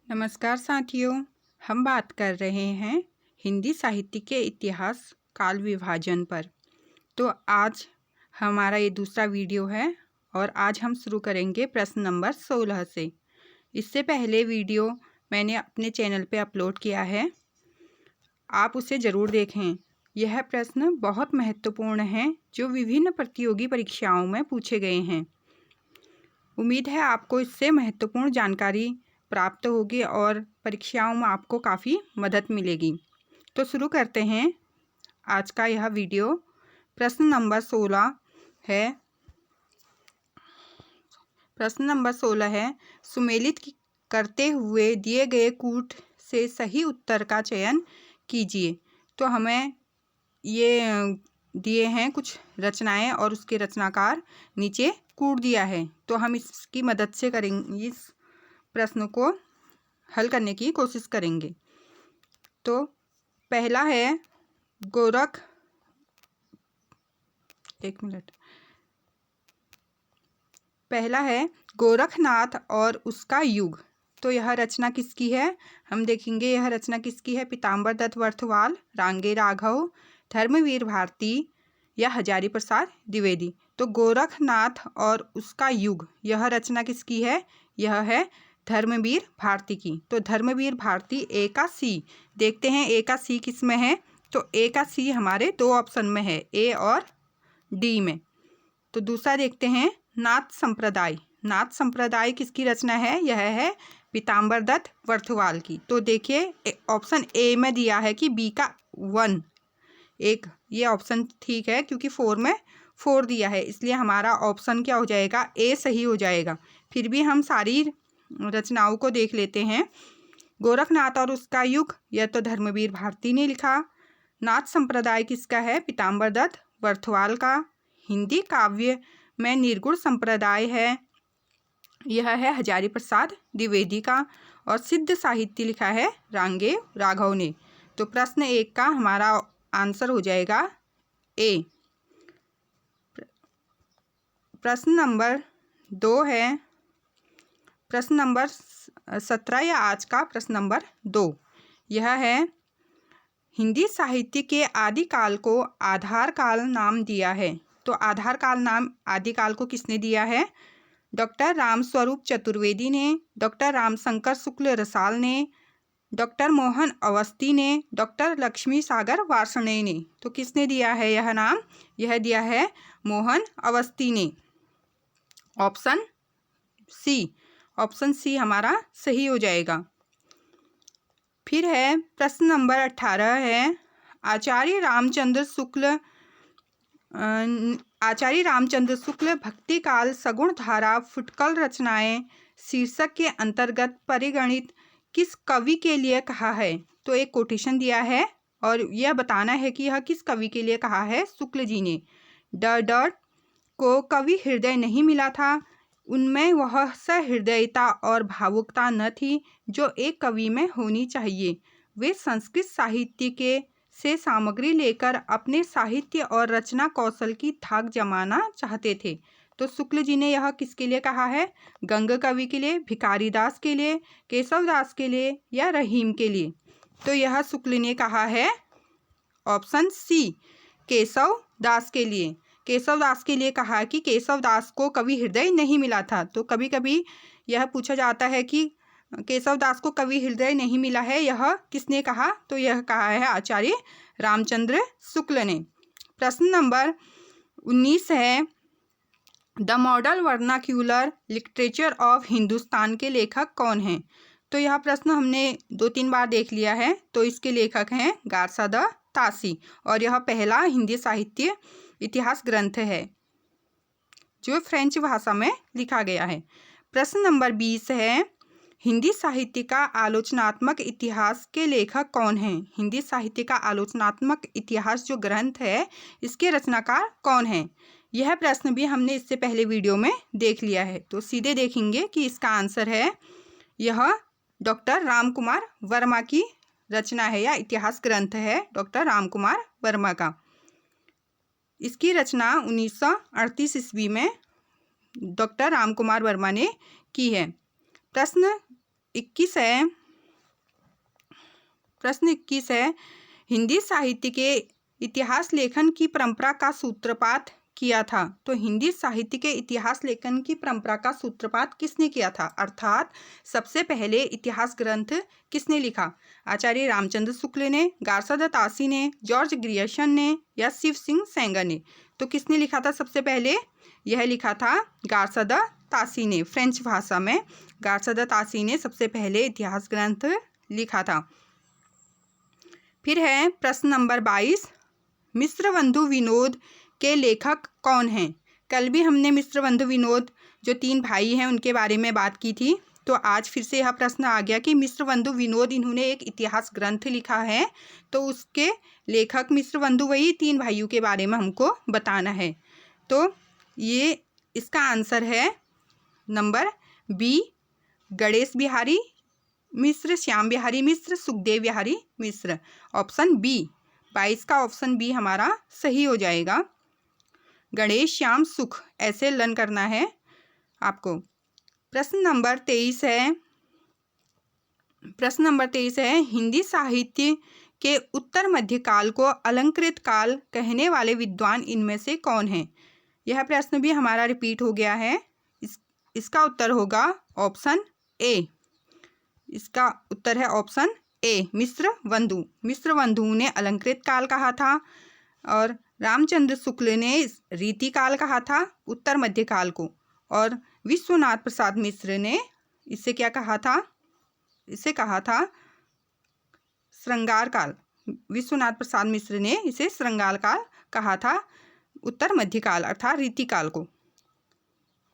नमस्कार साथियों, हम बात कर रहे हैं हिंदी साहित्य के इतिहास काल विभाजन पर। तो आज हमारा ये दूसरा वीडियो है और आज हम शुरू करेंगे प्रश्न नंबर 16 से। इससे पहले वीडियो मैंने अपने चैनल पे अपलोड किया है, आप उसे ज़रूर देखें। यह प्रश्न बहुत महत्वपूर्ण हैं जो विभिन्न प्रतियोगी परीक्षाओं में पूछे गए हैं। उम्मीद है आपको इससे महत्वपूर्ण जानकारी प्राप्त होगी और परीक्षाओं में आपको काफ़ी मदद मिलेगी। तो शुरू करते हैं आज का यह वीडियो। प्रश्न नंबर 16 है। प्रश्न नंबर 16 है, सुमेलित करते हुए दिए गए कूट से सही उत्तर का चयन कीजिए। तो हमें ये दिए हैं कुछ रचनाएं और उसके रचनाकार नीचे कूट दिया है। तो हम इसकी मदद से करेंगे, इस प्रश्न को हल करने की कोशिश करेंगे। तो पहला है पहला है गोरखनाथ और उसका युग। तो यह रचना किसकी है? हम देखेंगे यह रचना किसकी है। पीताम्बर दत्त बर्थवाल, रांगे राघव, धर्मवीर भारती या हजारी प्रसाद द्विवेदी। तो गोरखनाथ और उसका युग, यह रचना किसकी है? यह है धर्मवीर भारती की। तो धर्मवीर भारती ए का सी। देखते हैं ए का सी किस में है। तो ए का सी हमारे दो ऑप्शन में है, ए और डी में। तो दूसरा देखते हैं नाथ संप्रदाय। नाथ संप्रदाय किसकी रचना है? यह है पीताम्बर दत्त बर्थवाल की। तो देखिए ऑप्शन ए में दिया है कि बी का 1 एक, ये ऑप्शन ठीक है क्योंकि 4 में 4 दिया है, इसलिए हमारा ऑप्शन क्या हो जाएगा? ए सही हो जाएगा। फिर भी हम सारी रचनाओं को देख लेते हैं। गोरखनाथ और उसका युग, यह तो धर्मवीर भारती ने लिखा। नाथ संप्रदाय किसका है? पीताम्बर दत्त बर्थवाल का। हिंदी काव्य में निर्गुण संप्रदाय है, यह है हजारी प्रसाद द्विवेदी का। और सिद्ध साहित्य लिखा है रांगे राघव ने। तो प्रश्न 1 का हमारा आंसर हो जाएगा ए। प्रश्न नंबर 2 है। प्रश्न नंबर 17 या आज का प्रश्न नंबर 2, यह है हिंदी साहित्य के आदिकाल को आधार काल नाम दिया है। तो आधार काल नाम आदिकाल को किसने दिया है? डॉक्टर रामस्वरूप चतुर्वेदी ने, डॉक्टर रामशंकर शुक्ल रसाल ने, डॉक्टर मोहन अवस्थी ने, डॉक्टर लक्ष्मी सागर वार्ष्णेय ने। तो किसने दिया है यह नाम? यह दिया है मोहन अवस्थी ने। ऑप्शन सी, ऑप्शन सी हमारा सही हो जाएगा। फिर है प्रश्न नंबर 18 है, आचार्य रामचंद्र शुक्ल भक्ति काल सगुण धारा फुटकल रचनाएं शीर्षक के अंतर्गत परिगणित किस कवि के लिए कहा है? तो एक कोटेशन दिया है और यह बताना है कि यह किस कवि के लिए कहा है। शुक्ल जी ने। ड को कवि हृदय नहीं मिला था, उनमें वह सहृदयता और भावुकता न थी जो एक कवि में होनी चाहिए। वे संस्कृत साहित्य के से सामग्री लेकर अपने साहित्य और रचना कौशल की धाक जमाना चाहते थे। तो शुक्ल जी ने यह किसके लिए कहा है? गंग कवि के लिए, भिखारी दास के लिए, केशव दास के लिए या रहीम के लिए? तो यह शुक्ल ने कहा है ऑप्शन सी, केशव दास के लिए। केशव दास के लिए कहा कि केशव दास को कवि हृदय नहीं मिला था। तो कभी कभी यह पूछा जाता है कि केशव दास को कवि हृदय नहीं मिला है, यह किसने कहा? तो यह कहा है आचार्य रामचंद्र शुक्ल ने। प्रश्न नंबर 19 है, the model vernacular literature of Hindustan के लेखक कौन हैं? तो यह प्रश्न हमने 2-3 बार देख लिया है। तो इसके लेखक हैं गारसा द तासी और यह पहला हिंदी साहित्य इतिहास ग्रंथ है जो फ्रेंच भाषा में लिखा गया है। प्रश्न नंबर 20 है, हिंदी साहित्य का आलोचनात्मक इतिहास के लेखक कौन हैं? हिंदी साहित्य का आलोचनात्मक इतिहास जो ग्रंथ है, इसके रचनाकार कौन हैं? यह प्रश्न भी हमने इससे पहले वीडियो में देख लिया है। तो सीधे देखेंगे कि इसका आंसर है, यह डॉक्टर रामकुमार वर्मा की रचना है या इतिहास ग्रंथ है डॉक्टर रामकुमार वर्मा का। इसकी रचना 1938 ईस्वी में डॉक्टर रामकुमार वर्मा ने की है। प्रश्न 21 है, प्रश्न 21 है, हिंदी साहित्य के इतिहास लेखन की परंपरा का सूत्रपात किया था। तो हिंदी साहित्य के इतिहास लेखन की परंपरा का सूत्रपात किसने किया था, अर्थात सबसे पहले इतिहास ग्रंथ किसने लिखा? आचार्य रामचंद्र शुक्ल ने, गारसद तासी ने, जॉर्ज ग्रियर्सन ने या शिव सिंह सेंगर ने? तो किसने लिखा था सबसे पहले? यह लिखा था गारसद तासी ने। फ्रेंच भाषा में गारसद तासी ने सबसे पहले इतिहास ग्रंथ लिखा था। फिर है प्रश्न नंबर 22, मिश्रबंधु विनोद के लेखक कौन हैं? कल भी हमने मिश्रबंधु विनोद जो 3 भाई हैं उनके बारे में बात की थी। तो आज फिर से यह प्रश्न आ गया कि मिश्रबंधु विनोद इन्होंने एक इतिहास ग्रंथ लिखा है, तो उसके लेखक मिश्रबंधु वही 3 भाइयों के बारे में हमको बताना है। तो ये इसका आंसर है नंबर बी, गणेश बिहारी मिश्र, श्याम बिहारी मिश्र, सुखदेव बिहारी मिश्र। ऑप्शन बी, 22 का ऑप्शन बी हमारा सही हो जाएगा। गणेश, श्याम, सुख ऐसे लर्न करना है आपको। प्रश्न नंबर 23 है, प्रश्न नंबर 23 है, हिंदी साहित्य के उत्तर मध्यकाल को अलंकृत काल कहने वाले विद्वान इनमें से कौन है? यह प्रश्न भी हमारा रिपीट हो गया है। इसका उत्तर होगा ऑप्शन ए। इसका उत्तर है ऑप्शन ए, मिश्रबंधु। मिश्रबंधु ने अलंकृत काल कहा था और रामचंद्र शुक्ल ने रीति काल कहा था उत्तर मध्यकाल को, और विश्वनाथ प्रसाद मिश्र ने इसे क्या कहा था? इसे कहा था श्रृंगार काल। विश्वनाथ प्रसाद मिश्र ने इसे श्रृंगार काल कहा था, उत्तर मध्यकाल अर्थात रीति काल को।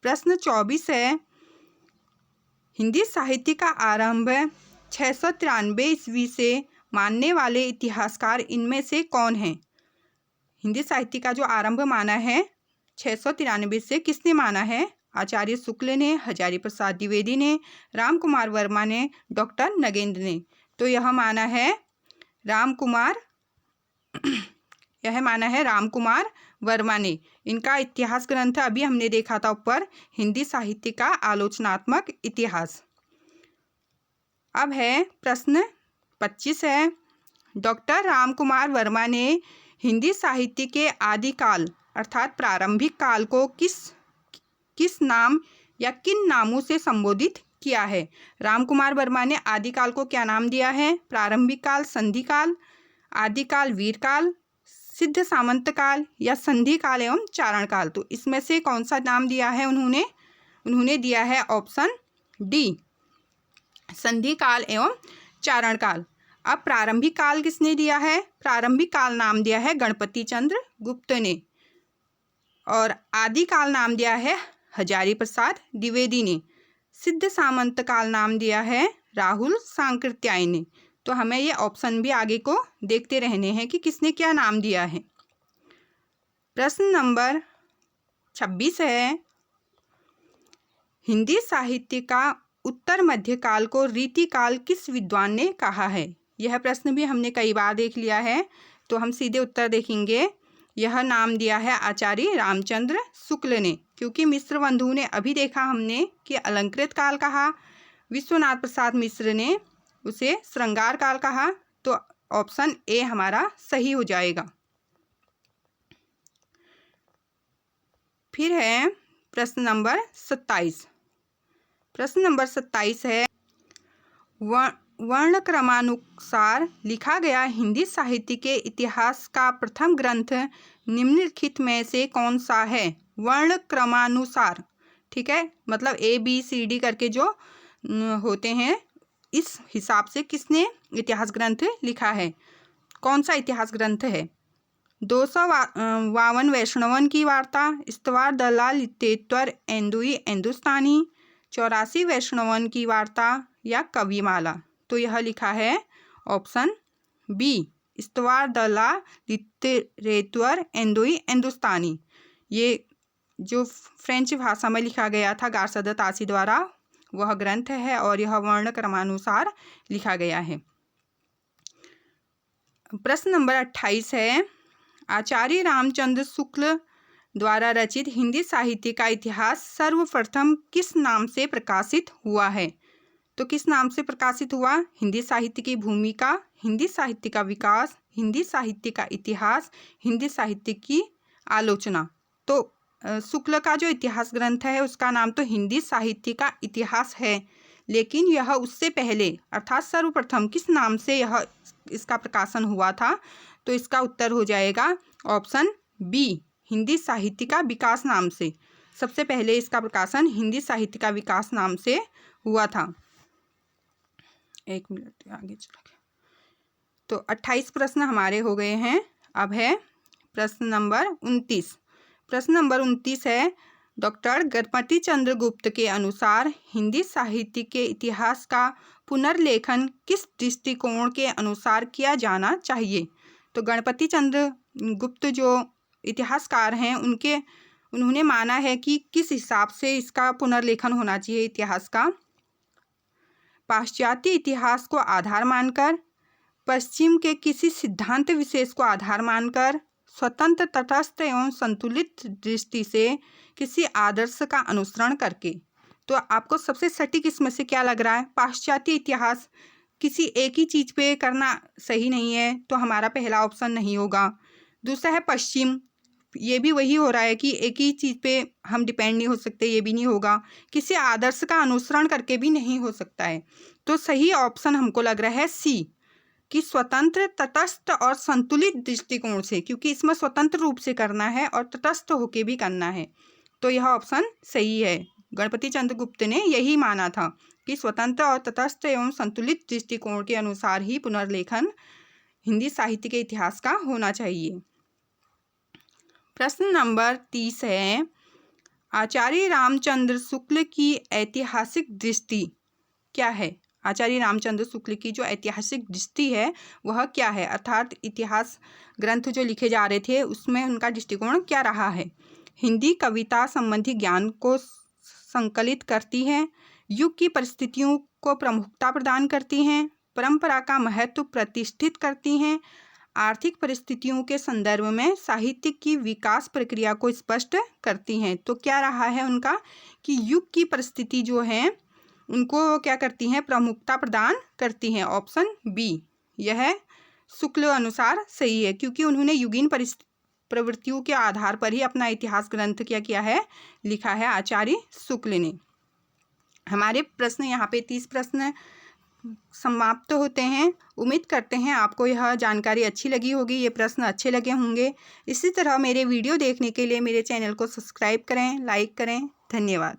प्रश्न 24 है, हिंदी साहित्य का आरंभ 693 ईस्वी से मानने वाले इतिहासकार इनमें से कौन हैं? हिंदी साहित्य का जो आरंभ माना है 693 से, किसने माना है? आचार्य शुक्ल ने, हजारी प्रसाद द्विवेदी ने, राम कुमार वर्मा ने, डॉक्टर नगेंद्र ने। तो यह माना है राम कुमार वर्मा ने। इनका इतिहास ग्रंथ अभी हमने देखा था ऊपर, हिंदी साहित्य का आलोचनात्मक इतिहास। अब है प्रश्न 25 है, डॉक्टर राम कुमार वर्मा ने हिंदी साहित्य के आदिकाल अर्थात प्रारंभिक काल को किस नाम या किन नामों से संबोधित किया है? राम कुमार वर्मा ने आदिकाल को क्या नाम दिया है? प्रारंभिक काल, संधि काल, आदिकाल, वीर काल, सिद्ध सामंत काल या संधि काल एवं चारण काल? तो इसमें से कौन सा नाम दिया है उन्होंने दिया है ऑप्शन डी, संधि काल एवं चारण काल। अब प्रारंभिक काल किसने दिया है? प्रारंभिक काल नाम दिया है गणपति चंद्र गुप्त ने, और आदिकाल नाम दिया है हजारी प्रसाद द्विवेदी ने। सिद्ध सामंत काल नाम दिया है राहुल सांकृत्याय ने। तो हमें ये ऑप्शन भी आगे को देखते रहने हैं कि किसने क्या नाम दिया है। प्रश्न नंबर 26 है, हिंदी साहित्य का उत्तर मध्यकाल को रीति काल किस विद्वान ने कहा है? यह प्रश्न भी हमने कई बार देख लिया है, तो हम सीधे उत्तर देखेंगे। यह नाम दिया है आचार्य रामचंद्र शुक्ल ने, क्योंकि मिश्रबंधु ने अभी देखा हमने कि अलंकृत काल कहा, विश्वनाथ प्रसाद मिश्र ने उसे श्रृंगार काल कहा। तो ऑप्शन ए हमारा सही हो जाएगा। फिर है प्रश्न नंबर 27। प्रश्न नंबर 27 है, वर्ण क्रमानुसार लिखा गया हिंदी साहित्य के इतिहास का प्रथम ग्रंथ निम्नलिखित में से कौन सा है? वर्ण क्रमानुसार, ठीक है, मतलब ABCD करके जो होते हैं, इस हिसाब से किसने इतिहास ग्रंथ लिखा है? कौन सा इतिहास ग्रंथ है? 252 वैष्णवन की वार्ता, इस्तवार दलाल लितेत्वर एंदुई हिंदुस्तानी, 84 वैष्णवन की वार्ता या कविमाला? तो यह लिखा है ऑप्शन बी, इस्तवार दलाल लितेत्वर एंदुई हिंदुस्तानी। ये जो फ्रेंच भाषा में लिखा गया था गारसद तासी द्वारा, वह ग्रंथ है और यह वर्ण क्रमानुसार लिखा गया है। प्रश्न नंबर 28 है, आचार्य रामचंद्र शुक्ल द्वारा रचित हिंदी साहित्य का इतिहास सर्वप्रथम किस नाम से प्रकाशित हुआ है? तो किस नाम से प्रकाशित हुआ? हिंदी साहित्य की भूमिका, हिंदी साहित्य का विकास, हिंदी साहित्य का इतिहास, हिंदी साहित्य की आलोचना। तो शुक्ल का जो इतिहास ग्रंथ है उसका नाम तो हिंदी साहित्य का इतिहास है, लेकिन यह उससे पहले अर्थात सर्वप्रथम किस नाम से इसका प्रकाशन हुआ था? तो इसका उत्तर हो जाएगा ऑप्शन बी, हिंदी साहित्य का विकास नाम से। सबसे पहले इसका प्रकाशन हिंदी साहित्य का विकास नाम से हुआ था। एक मिनट आगे चला गया। तो 28 प्रश्न हमारे हो गए हैं। अब है प्रश्न नंबर 29। प्रश्न नंबर 29 है, डॉक्टर गणपति चंद्र गुप्त के अनुसार हिंदी साहित्य के इतिहास का पुनर्लेखन किस दृष्टिकोण के अनुसार किया जाना चाहिए? तो गणपति चंद्र गुप्त जो इतिहासकार हैं उन्होंने माना है कि किस हिसाब से इसका पुनर्लेखन होना चाहिए इतिहास का? पाश्चात्य इतिहास को आधार मानकर, पश्चिम के किसी सिद्धांत विशेष को आधार मानकर, स्वतंत्र, तटस्थ एवं संतुलित दृष्टि से किसी आदर्श का अनुसरण करके। तो आपको सबसे सटीक इसमें से क्या लग रहा है? पाश्चात्य इतिहास किसी एक ही चीज़ पे करना सही नहीं है, तो हमारा पहला ऑप्शन नहीं होगा। दूसरा है पश्चिम, ये भी वही हो रहा है कि एक ही चीज़ पे हम डिपेंड नहीं हो सकते, ये भी नहीं होगा। किसी आदर्श का अनुसरण करके भी नहीं हो सकता है। तो सही ऑप्शन हमको लग रहा है सी, कि स्वतंत्र, तटस्थ और संतुलित दृष्टिकोण से, क्योंकि इसमें स्वतंत्र रूप से करना है और तटस्थ होके भी करना है। तो यह ऑप्शन सही है। गणपति चंद्र गुप्त ने यही माना था कि स्वतंत्र और तटस्थ एवं संतुलित दृष्टिकोण के अनुसार ही पुनर्लेखन हिंदी साहित्य के इतिहास का होना चाहिए। प्रश्न नंबर 30 है, आचार्य रामचंद्र शुक्ल की ऐतिहासिक दृष्टि क्या है? आचार्य रामचंद्र शुक्ल की जो ऐतिहासिक दृष्टि है वह क्या है? अर्थात इतिहास ग्रंथ जो लिखे जा रहे थे उसमें उनका दृष्टिकोण क्या रहा है? हिंदी कविता संबंधी ज्ञान को संकलित करती है, युग की परिस्थितियों को प्रमुखता प्रदान करती हैं, परंपरा का महत्व प्रतिष्ठित करती हैं, आर्थिक परिस्थितियों के संदर्भ में साहित्य की विकास प्रक्रिया को स्पष्ट करती हैं। तो क्या रहा है उनका कि युग की परिस्थिति जो है उनको क्या करती हैं? प्रमुखता प्रदान करती हैं। ऑप्शन बी यह शुक्ल अनुसार सही है, क्योंकि उन्होंने युगीन प्रवृत्तियों के आधार पर ही अपना इतिहास ग्रंथ क्या किया है? लिखा है आचार्य शुक्ल ने। हमारे प्रश्न यहाँ पे 30 प्रश्न समाप्त होते हैं। उम्मीद करते हैं आपको यह जानकारी अच्छी लगी होगी, ये प्रश्न अच्छे लगे होंगे। इसी तरह मेरे वीडियो देखने के लिए मेरे चैनल को सब्सक्राइब करें, लाइक करें। धन्यवाद।